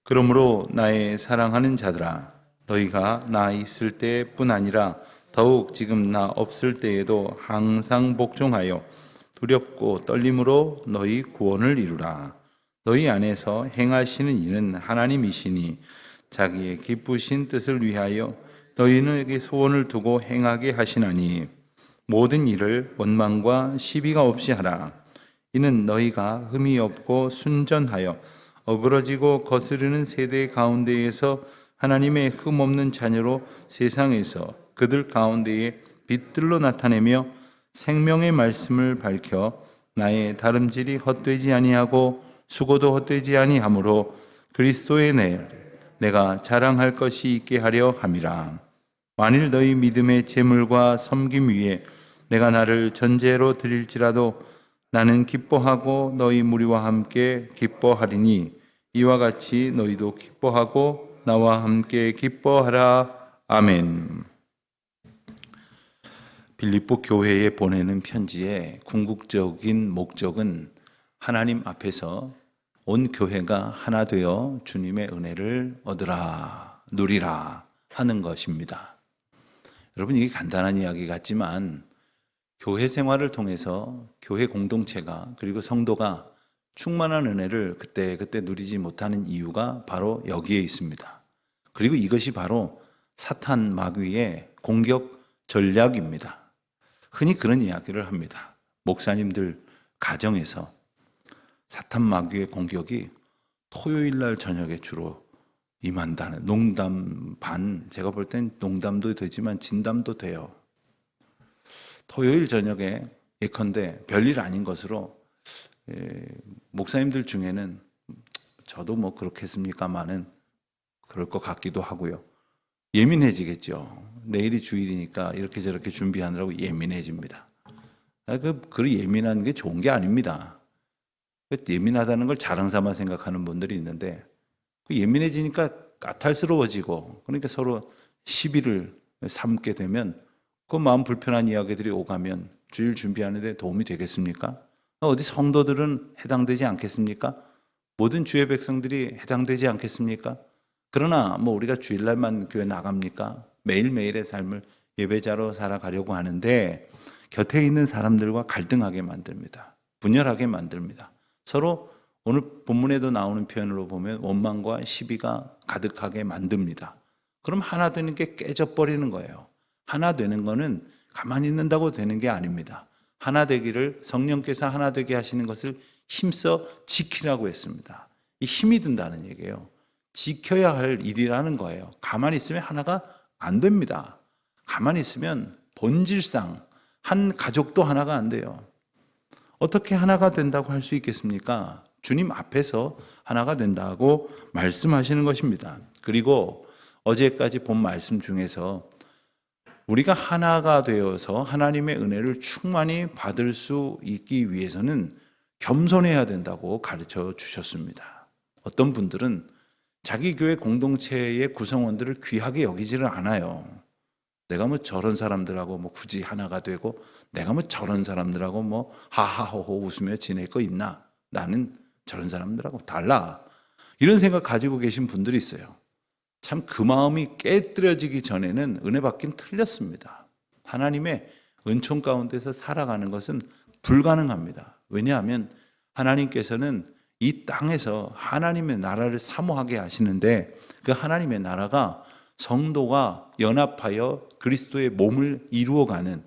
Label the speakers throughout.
Speaker 1: 그러므로 나의 사랑하는 자들아, 너희가 나 있을 때뿐 아니라 더욱 지금 나 없을 때에도 항상 복종하여 두렵고 떨림으로 너희 구원을 이루라. 너희 안에서 행하시는 이는 하나님이시니 자기의 기쁘신 뜻을 위하여 너희에게 소원을 두고 행하게 하시나니 모든 일을 원망과 시비가 없이 하라. 이는 너희가 흠이 없고 순전하여 어그러지고 거스르는 세대 가운데에서 하나님의 흠 없는 자녀로 세상에서 그들 가운데에 빛들로 나타내며 생명의 말씀을 밝혀 나의 다름질이 헛되지 아니하고 수고도 헛되지 아니하므로 그리스도의 내가 자랑할 것이 있게 하려 함이라. 만일 너희 믿음의 재물과 섬김 위에 내가 나를 전제로 드릴지라도 나는 기뻐하고 너희 무리와 함께 기뻐하리니 이와 같이 너희도 기뻐하고 나와 함께 기뻐하라. 아멘. 빌립보 교회에 보내는 편지의 궁극적인 목적은 하나님 앞에서 온 교회가 하나 되어 주님의 은혜를 얻으라, 누리라 하는 것입니다. 여러분, 이게 간단한 이야기 같지만 교회 생활을 통해서 교회 공동체가 그리고 성도가 충만한 은혜를 그때 누리지 못하는 이유가 바로 여기에 있습니다. 그리고 이것이 바로 사탄 마귀의 공격 전략입니다. 흔히 그런 이야기를 합니다. 목사님들 가정에서 사탄 마귀의 공격이 토요일 날 저녁에 주로 임한다는, 농담 반, 제가 볼 땐 농담도 되지만 진담도 돼요. 토요일 저녁에 예컨대 별일 아닌 것으로 목사님들 중에는 저도 뭐 그렇겠습니까마는 그럴 것 같기도 하고요. 예민해지겠죠. 내일이 주일이니까 이렇게 저렇게 준비하느라고 예민해집니다. 그 예민한 게 좋은 게 아닙니다. 예민하다는 걸 자랑 삼아 생각하는 분들이 있는데 예민해지니까 까탈스러워지고 그러니까 서로 시비를 삼게 되면 그 마음 불편한 이야기들이 오가면 주일 준비하는 데 도움이 되겠습니까? 어디 성도들은 해당되지 않겠습니까? 모든 주의 백성들이 해당되지 않겠습니까? 그러나 우리가 주일날만 교회 나갑니까? 매일매일의 삶을 예배자로 살아가려고 하는데 곁에 있는 사람들과 갈등하게 만듭니다. 분열하게 만듭니다. 서로 오늘 본문에도 나오는 표현으로 보면 원망과 시비가 가득하게 만듭니다. 그럼 하나 되는 게 깨져버리는 거예요. 하나 되는 거는 가만히 있는다고 되는 게 아닙니다. 하나 되기를 성령께서 하나 되게 하시는 것을 힘써 지키라고 했습니다. 이 힘이 든다는 얘기예요. 지켜야 할 일이라는 거예요. 가만히 있으면 하나가 안 됩니다. 가만히 있으면 본질상 한 가족도 하나가 안 돼요. 어떻게 하나가 된다고 할 수 있겠습니까? 주님 앞에서 하나가 된다고 말씀하시는 것입니다. 그리고 어제까지 본 말씀 중에서 우리가 하나가 되어서 하나님의 은혜를 충만히 받을 수 있기 위해서는 겸손해야 된다고 가르쳐 주셨습니다. 어떤 분들은 자기 교회 공동체의 구성원들을 귀하게 여기지를 않아요. 내가 저런 사람들하고 굳이 하나가 되고 내가 저런 사람들하고 하하호호 웃으며 지낼 거 있나? 나는 저런 사람들하고 달라. 이런 생각 가지고 계신 분들이 있어요. 참 그 마음이 깨뜨려지기 전에는 은혜 받긴 틀렸습니다. 하나님의 은총 가운데서 살아가는 것은 불가능합니다. 왜냐하면 하나님께서는 이 땅에서 하나님의 나라를 사모하게 하시는데 그 하나님의 나라가 성도가 연합하여 그리스도의 몸을 이루어가는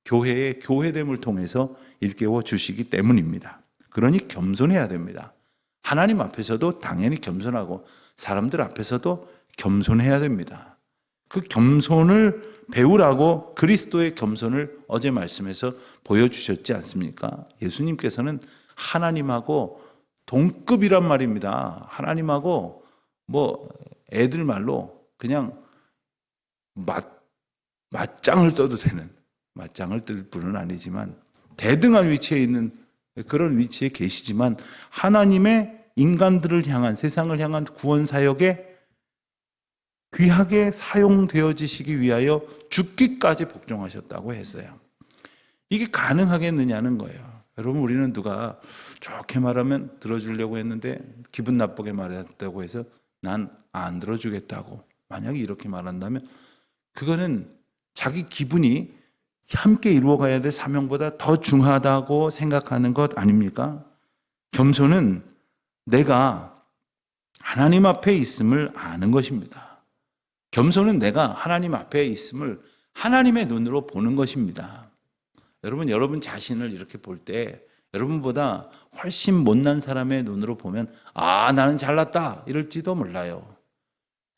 Speaker 1: 교회의 교회됨을 통해서 일깨워 주시기 때문입니다. 그러니 겸손해야 됩니다. 하나님 앞에서도 당연히 겸손하고 사람들 앞에서도 겸손해야 됩니다. 그 겸손을 배우라고 그리스도의 겸손을 어제 말씀에서 보여주셨지 않습니까? 예수님께서는 하나님하고 동급이란 말입니다. 하나님하고 애들 말로 그냥 맞짱을 떠도 되는, 맞짱을 뜰 분은 아니지만 대등한 위치에 있는 그런 위치에 계시지만 하나님의 인간들을 향한, 세상을 향한 구원 사역에 귀하게 사용되어지시기 위하여 죽기까지 복종하셨다고 했어요. 이게 가능하겠느냐는 거예요. 여러분, 우리는 누가 좋게 말하면 들어주려고 했는데 기분 나쁘게 말했다고 해서 난 안 들어주겠다고 만약에 이렇게 말한다면 그거는 자기 기분이 함께 이루어가야 될 사명보다 더 중하다고 생각하는 것 아닙니까? 겸손은 내가 하나님 앞에 있음을 아는 것입니다. 겸손은 내가 하나님 앞에 있음을 하나님의 눈으로 보는 것입니다. 여러분 자신을 이렇게 볼 때 여러분보다 훨씬 못난 사람의 눈으로 보면 나는 잘났다 이럴지도 몰라요.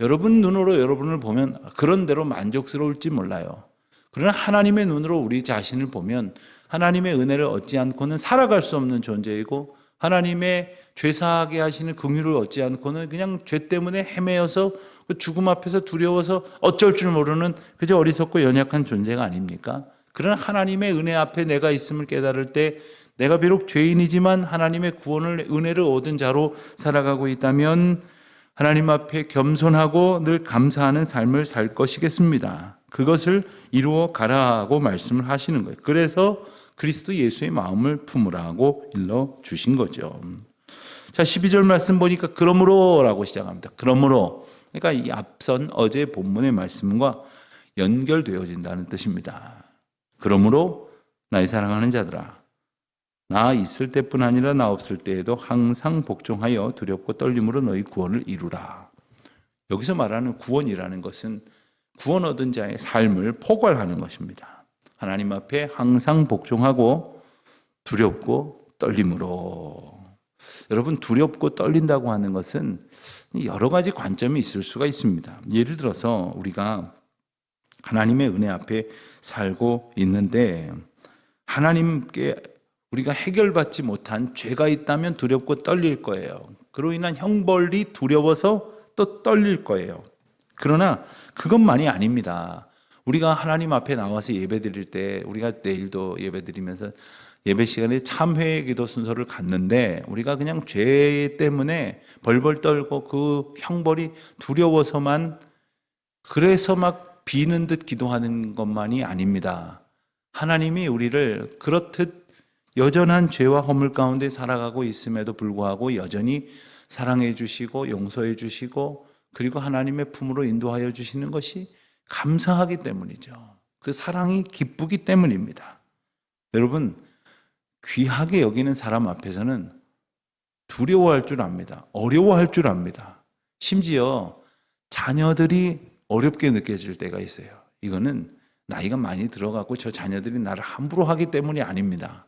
Speaker 1: 여러분 눈으로 여러분을 보면 그런 대로 만족스러울지 몰라요. 그러나 하나님의 눈으로 우리 자신을 보면 하나님의 은혜를 얻지 않고는 살아갈 수 없는 존재이고 하나님의 죄사하게 하시는 긍휼을 얻지 않고는 그냥 죄 때문에 헤매어서 죽음 앞에서 두려워서 어쩔 줄 모르는 그저 어리석고 연약한 존재가 아닙니까? 그러나 하나님의 은혜 앞에 내가 있음을 깨달을 때 내가 비록 죄인이지만 하나님의 구원을 은혜를 얻은 자로 살아가고 있다면 하나님 앞에 겸손하고 늘 감사하는 삶을 살 것이겠습니다. 그것을 이루어 가라고 말씀을 하시는 거예요. 그래서 그리스도 예수의 마음을 품으라고 일러주신 거죠. 자, 12절 말씀 보니까 그러므로라고 시작합니다. 그러므로. 그러니까 이 앞선 어제 본문의 말씀과 연결되어진다는 뜻입니다. 그러므로 나의 사랑하는 자들아, 나 있을 때뿐 아니라 나 없을 때에도 항상 복종하여 두렵고 떨림으로 너희 구원을 이루라. 여기서 말하는 구원이라는 것은 구원 얻은 자의 삶을 포괄하는 것입니다. 하나님 앞에 항상 복종하고 두렵고 떨림으로. 여러분, 두렵고 떨린다고 하는 것은 여러 가지 관점이 있을 수가 있습니다. 예를 들어서 우리가 하나님의 은혜 앞에 살고 있는데 하나님께 우리가 해결받지 못한 죄가 있다면 두렵고 떨릴 거예요. 그로 인한 형벌이 두려워서 또 떨릴 거예요. 그러나 그것만이 아닙니다. 우리가 하나님 앞에 나와서 예배드릴 때 우리가 내일도 예배드리면서 예배 시간에 참회 기도 순서를 갖는데 우리가 그냥 죄 때문에 벌벌 떨고 그 형벌이 두려워서만 그래서 막 비는 듯 기도하는 것만이 아닙니다. 하나님이 우리를 그렇듯 여전한 죄와 허물 가운데 살아가고 있음에도 불구하고 여전히 사랑해 주시고 용서해 주시고 그리고 하나님의 품으로 인도하여 주시는 것이 감사하기 때문이죠. 그 사랑이 기쁘기 때문입니다. 여러분, 귀하게 여기는 사람 앞에서는 두려워할 줄 압니다. 어려워할 줄 압니다. 심지어 자녀들이 어렵게 느껴질 때가 있어요. 이거는 나이가 많이 들어가고 저 자녀들이 나를 함부로 하기 때문이 아닙니다.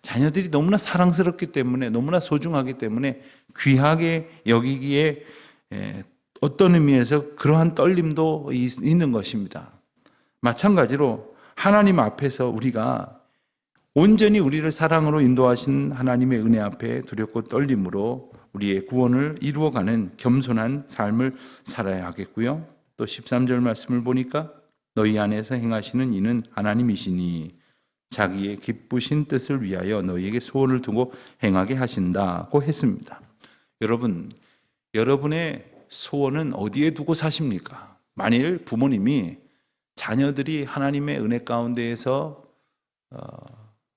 Speaker 1: 자녀들이 너무나 사랑스럽기 때문에 너무나 소중하기 때문에 귀하게 여기기에 어떤 의미에서 그러한 떨림도 있는 것입니다. 마찬가지로 하나님 앞에서 우리가 온전히 우리를 사랑으로 인도하신 하나님의 은혜 앞에 두렵고 떨림으로 우리의 구원을 이루어가는 겸손한 삶을 살아야 하겠고요. 또 13절 말씀을 보니까 너희 안에서 행하시는 이는 하나님이시니 자기의 기쁘신 뜻을 위하여 너희에게 소원을 두고 행하게 하신다고 했습니다. 여러분, 여러분의 소원은 어디에 두고 사십니까? 만일 부모님이 자녀들이 하나님의 은혜 가운데에서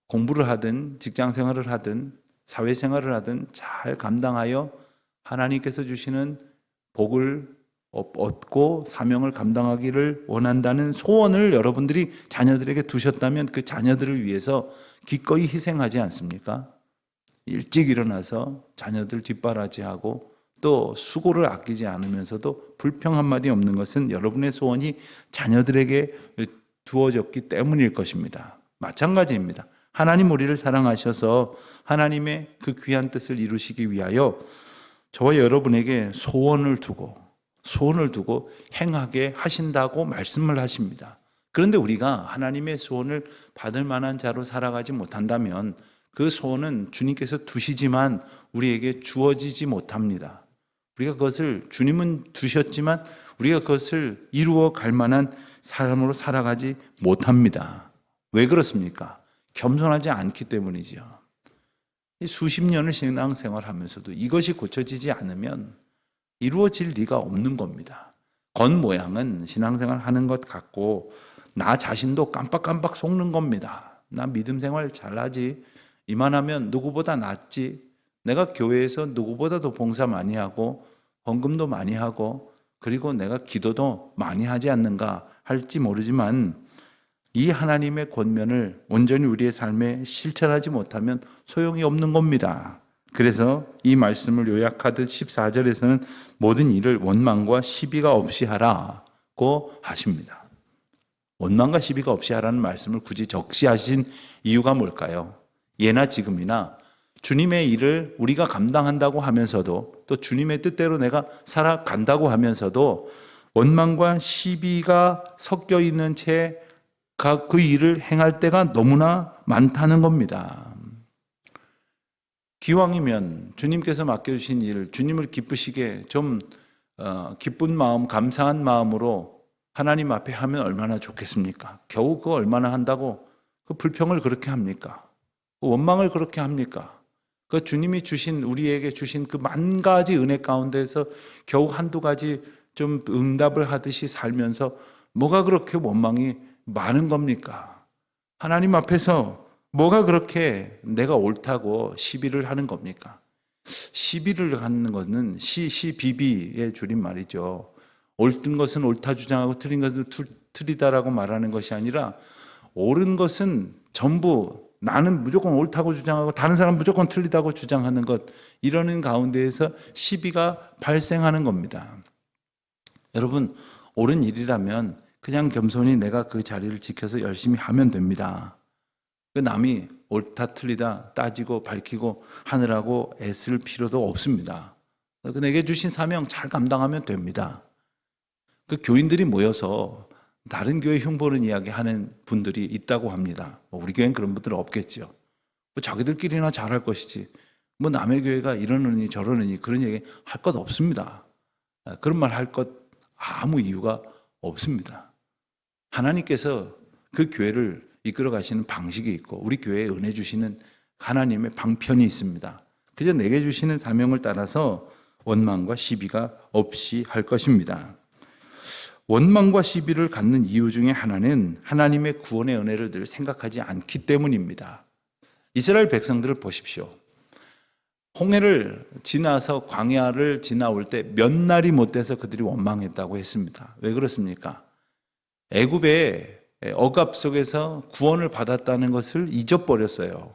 Speaker 1: 공부를 하든 직장 생활을 하든 사회 생활을 하든 잘 감당하여 하나님께서 주시는 복을 얻고 사명을 감당하기를 원한다는 소원을 여러분들이 자녀들에게 두셨다면 그 자녀들을 위해서 기꺼이 희생하지 않습니까? 일찍 일어나서 자녀들 뒷바라지하고 또 수고를 아끼지 않으면서도 불평 한마디 없는 것은 여러분의 소원이 자녀들에게 두어졌기 때문일 것입니다. 마찬가지입니다. 하나님 우리를 사랑하셔서 하나님의 그 귀한 뜻을 이루시기 위하여 저와 여러분에게 소원을 두고 행하게 하신다고 말씀을 하십니다. 그런데 우리가 하나님의 소원을 받을 만한 자로 살아가지 못한다면 그 소원은 주님께서 두시지만 우리에게 주어지지 못합니다. 우리가 그것을 주님은 두셨지만 우리가 그것을 이루어 갈 만한 사람으로 살아가지 못합니다. 왜 그렇습니까? 겸손하지 않기 때문이죠. 수십 년을 신앙생활하면서도 이것이 고쳐지지 않으면 이루어질 리가 없는 겁니다. 겉모양은 신앙생활 하는 것 같고 나 자신도 깜빡깜빡 속는 겁니다. 나 믿음 생활 잘하지. 이만하면 누구보다 낫지. 내가 교회에서 누구보다도 봉사 많이 하고 헌금도 많이 하고 그리고 내가 기도도 많이 하지 않는가 할지 모르지만 이 하나님의 권면을 온전히 우리의 삶에 실천하지 못하면 소용이 없는 겁니다. 그래서 이 말씀을 요약하듯 14절에서는 모든 일을 원망과 시비가 없이 하라고 하십니다. 원망과 시비가 없이 하라는 말씀을 굳이 적시하신 이유가 뭘까요? 예나 지금이나 주님의 일을 우리가 감당한다고 하면서도 또 주님의 뜻대로 내가 살아간다고 하면서도 원망과 시비가 섞여 있는 채 그 일을 행할 때가 너무나 많다는 겁니다. 기왕이면 주님께서 맡겨주신 일, 주님을 기쁘시게 좀 기쁜 마음, 감사한 마음으로 하나님 앞에 하면 얼마나 좋겠습니까? 겨우 그거 얼마나 한다고 그 불평을 그렇게 합니까? 그 원망을 그렇게 합니까? 그 주님이 주신 우리에게 주신 그 만 가지 은혜 가운데서 겨우 한두 가지 좀 응답을 하듯이 살면서 뭐가 그렇게 원망이 많은 겁니까? 하나님 앞에서 뭐가 그렇게 내가 옳다고 시비를 하는 겁니까? 시비를 하는 것은 시비비의 줄임말이죠. 옳은 것은 옳다 주장하고 틀린 것은 틀리다라고 말하는 것이 아니라 옳은 것은 전부 나는 무조건 옳다고 주장하고 다른 사람 무조건 틀리다고 주장하는 것, 이러는 가운데에서 시비가 발생하는 겁니다. 여러분, 옳은 일이라면 그냥 겸손히 내가 그 자리를 지켜서 열심히 하면 됩니다. 그 남이 옳다 틀리다 따지고 밝히고 하느라고 애쓸 필요도 없습니다. 그 내게 주신 사명 잘 감당하면 됩니다. 그 교인들이 모여서 다른 교회 흉보는 이야기 하는 분들이 있다고 합니다. 우리 교회는 그런 분들은 없겠죠. 자기들끼리나 잘할 것이지 뭐 남의 교회가 이러느니 저러느니 그런 얘기 할 것 없습니다. 그런 말 할 것 아무 이유가 없습니다. 하나님께서 그 교회를 이끌어 가시는 방식이 있고 우리 교회에 은혜 주시는 하나님의 방편이 있습니다. 그저 내게 주시는 사명을 따라서 원망과 시비가 없이 할 것입니다. 원망과 시비를 갖는 이유 중에 하나는 하나님의 구원의 은혜를 늘 생각하지 않기 때문입니다. 이스라엘 백성들을 보십시오. 홍해를 지나서 광야를 지나올 때 몇 날이 못 돼서 그들이 원망했다고 했습니다. 왜 그렇습니까? 애굽의 억압 속에서 구원을 받았다는 것을 잊어버렸어요.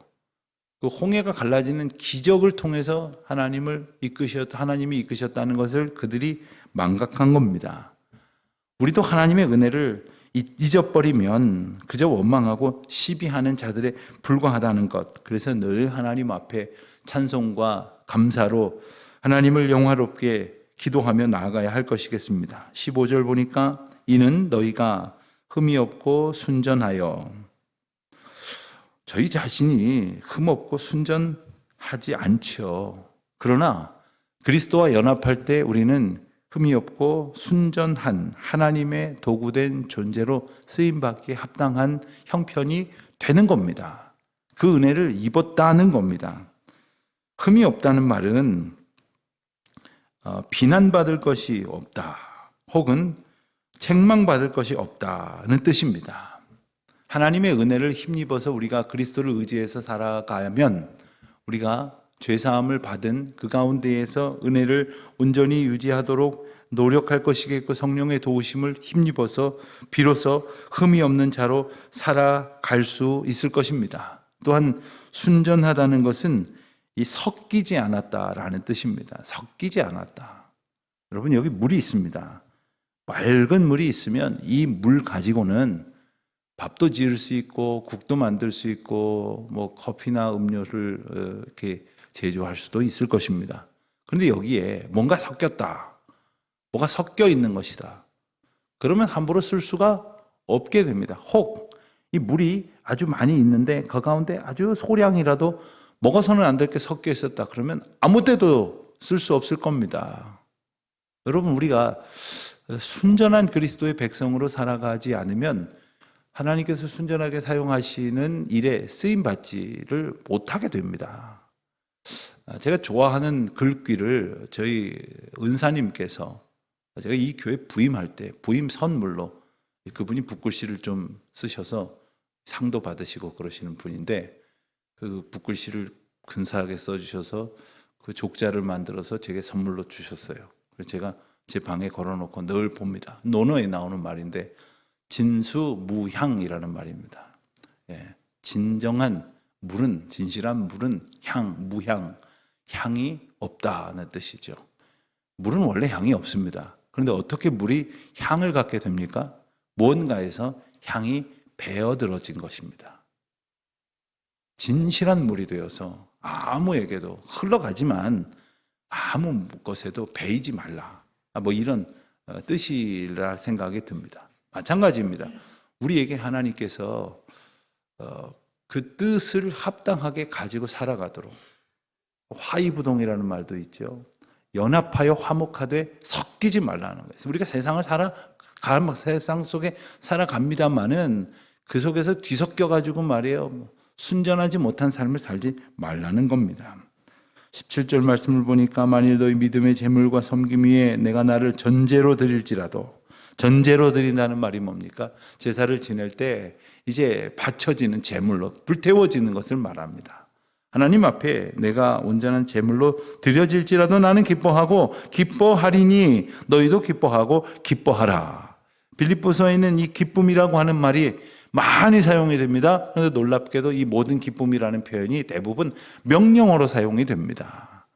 Speaker 1: 그 홍해가 갈라지는 기적을 통해서 하나님이 이끄셨다는 것을 그들이 망각한 겁니다. 우리도 하나님의 은혜를 잊어버리면 그저 원망하고 시비하는 자들에 불과하다는 것. 그래서 늘 하나님 앞에 찬송과 감사로 하나님을 영화롭게 기도하며 나아가야 할 것이겠습니다. 15절 보니까 이는 너희가 흠이 없고 순전하여, 저희 자신이 흠없고 순전하지 않죠. 그러나 그리스도와 연합할 때 우리는 흠이 없고 순전한 하나님의 도구된 존재로 쓰임받기에 합당한 형편이 되는 겁니다. 그 은혜를 입었다는 겁니다. 흠이 없다는 말은 비난받을 것이 없다 혹은 책망받을 것이 없다는 뜻입니다. 하나님의 은혜를 힘입어서 우리가 그리스도를 의지해서 살아가면 우리가 죄사함을 받은 그 가운데에서 은혜를 온전히 유지하도록 노력할 것이겠고 성령의 도우심을 힘입어서 비로소 흠이 없는 자로 살아갈 수 있을 것입니다. 또한 순전하다는 것은 이 섞이지 않았다라는 뜻입니다. 섞이지 않았다. 여러분, 여기 물이 있습니다. 맑은 물이 있으면 이 물 가지고는 밥도 지을 수 있고 국도 만들 수 있고 뭐 커피나 음료를 이렇게 제조할 수도 있을 것입니다. 그런데 여기에 뭔가 섞였다, 뭐가 섞여 있는 것이다, 그러면 함부로 쓸 수가 없게 됩니다. 혹 이 물이 아주 많이 있는데 그 가운데 아주 소량이라도 먹어서는 안 될 게 섞여 있었다, 그러면 아무 때도 쓸 수 없을 겁니다. 여러분, 우리가 순전한 그리스도의 백성으로 살아가지 않으면 하나님께서 순전하게 사용하시는 일에 쓰임받지를 못하게 됩니다. 제가 좋아하는 글귀를 저희 은사님께서 제가 이 교회 부임할 때 부임 선물로 그분이 붓글씨를 좀 쓰셔서 상도 받으시고 그러시는 분인데 그 붓글씨를 근사하게 써주셔서 그 족자를 만들어서 제게 선물로 주셨어요. 그래서 제가 제 방에 걸어놓고 늘 봅니다. 논어에 나오는 말인데 진수무향이라는 말입니다. 예, 진정한 물은, 진실한 물은 무향, 향이 없다는 뜻이죠. 물은 원래 향이 없습니다. 그런데 어떻게 물이 향을 갖게 됩니까? 뭔가에서 향이 배어들어진 것입니다. 진실한 물이 되어서 아무에게도 흘러가지만 아무 것에도 배이지 말라. 뭐 이런 뜻이라 생각이 듭니다. 마찬가지입니다. 우리에게 하나님께서 그 뜻을 합당하게 가지고 살아가도록 화이부동이라는 말도 있죠. 연합하여 화목하되 섞이지 말라는 거예요. 우리가 세상 속에 살아갑니다만은 그 속에서 뒤섞여 가지고 말이에요. 순전하지 못한 삶을 살지 말라는 겁니다. 17절 말씀을 보니까 만일 너희 믿음의 제물과 섬김 위에 내가 나를 전제로 드릴지라도, 전제로 드린다는 말이 뭡니까? 제사를 지낼 때 이제 바쳐지는 제물로 불태워지는 것을 말합니다. 하나님 앞에 내가 온전한 제물로 드려질지라도 나는 기뻐하고 기뻐하리니 너희도 기뻐하고 기뻐하라. 빌립보서에 있는 이 기쁨이라고 하는 말이 많이 사용이 됩니다. 그런데 놀랍게도 이 모든 기쁨이라는 표현이 대부분 명령어로 사용이 됩니다.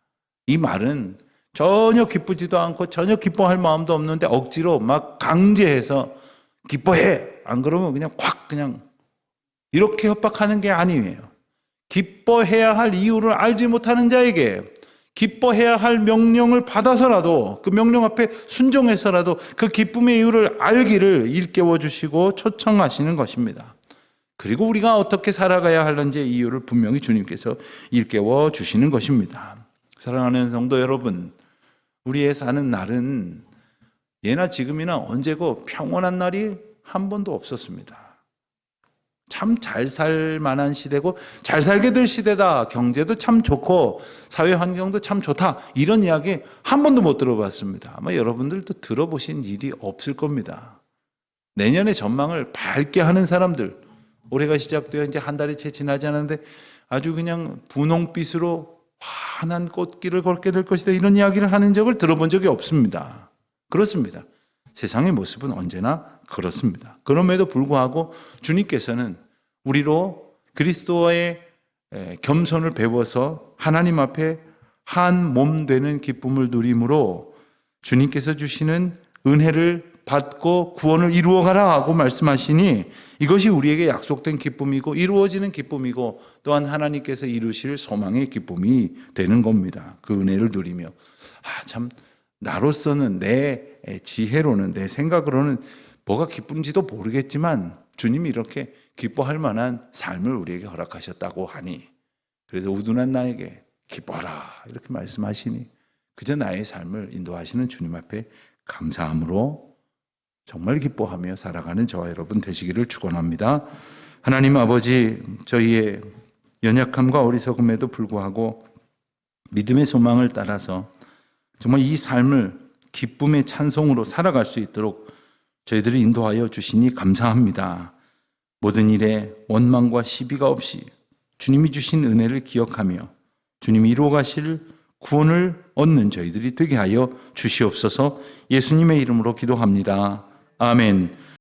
Speaker 1: 이 말은 전혀 기쁘지도 않고 전혀 기뻐할 마음도 없는데 억지로 막 강제해서 기뻐해. 안 그러면 그냥 이렇게 협박하는 게 아니에요. 기뻐해야 할 이유를 알지 못하는 자에게 기뻐해야 할 명령을 받아서라도 그 명령 앞에 순종해서라도 그 기쁨의 이유를 알기를 일깨워 주시고 초청하시는 것입니다. 그리고 우리가 어떻게 살아가야 하는지 이유를 분명히 주님께서 일깨워 주시는 것입니다. 사랑하는 성도 여러분, 우리의 사는 날은 예나 지금이나 언제고 평온한 날이 한 번도 없었습니다. 참 잘 살 만한 시대고 잘 살게 될 시대다. 경제도 참 좋고 사회 환경도 참 좋다. 이런 이야기 한 번도 못 들어봤습니다. 아마 여러분들도 들어보신 일이 없을 겁니다. 내년의 전망을 밝게 하는 사람들, 올해가 시작되어 이제 한 달이 채 지나지 않았는데 아주 그냥 분홍빛으로 환한 꽃길을 걷게 될 것이다. 이런 이야기를 하는 적을 들어본 적이 없습니다. 그렇습니다. 세상의 모습은 언제나 그렇습니다. 그럼에도 불구하고 주님께서는 우리로 그리스도와의 겸손을 배워서 하나님 앞에 한 몸 되는 기쁨을 누림으로 주님께서 주시는 은혜를 받고 구원을 이루어가라 하고 말씀하시니 이것이 우리에게 약속된 기쁨이고 이루어지는 기쁨이고 또한 하나님께서 이루실 소망의 기쁨이 되는 겁니다. 그 은혜를 누리며 참 나로서는 내 지혜로는 내 생각으로는 뭐가 기쁜지도 모르겠지만 주님이 이렇게 기뻐할 만한 삶을 우리에게 허락하셨다고 하니 그래서 우둔한 나에게 기뻐하라 이렇게 말씀하시니 그저 나의 삶을 인도하시는 주님 앞에 감사함으로 정말 기뻐하며 살아가는 저와 여러분 되시기를 축원합니다. 하나님 아버지, 저희의 연약함과 어리석음에도 불구하고 믿음의 소망을 따라서 정말 이 삶을 기쁨의 찬송으로 살아갈 수 있도록 저희들을 인도하여 주시니 감사합니다. 모든 일에 원망과 시비가 없이 주님이 주신 은혜를 기억하며 주님이 이루어 가실 구원을 얻는 저희들이 되게 하여 주시옵소서. 예수님의 이름으로 기도합니다. 아멘.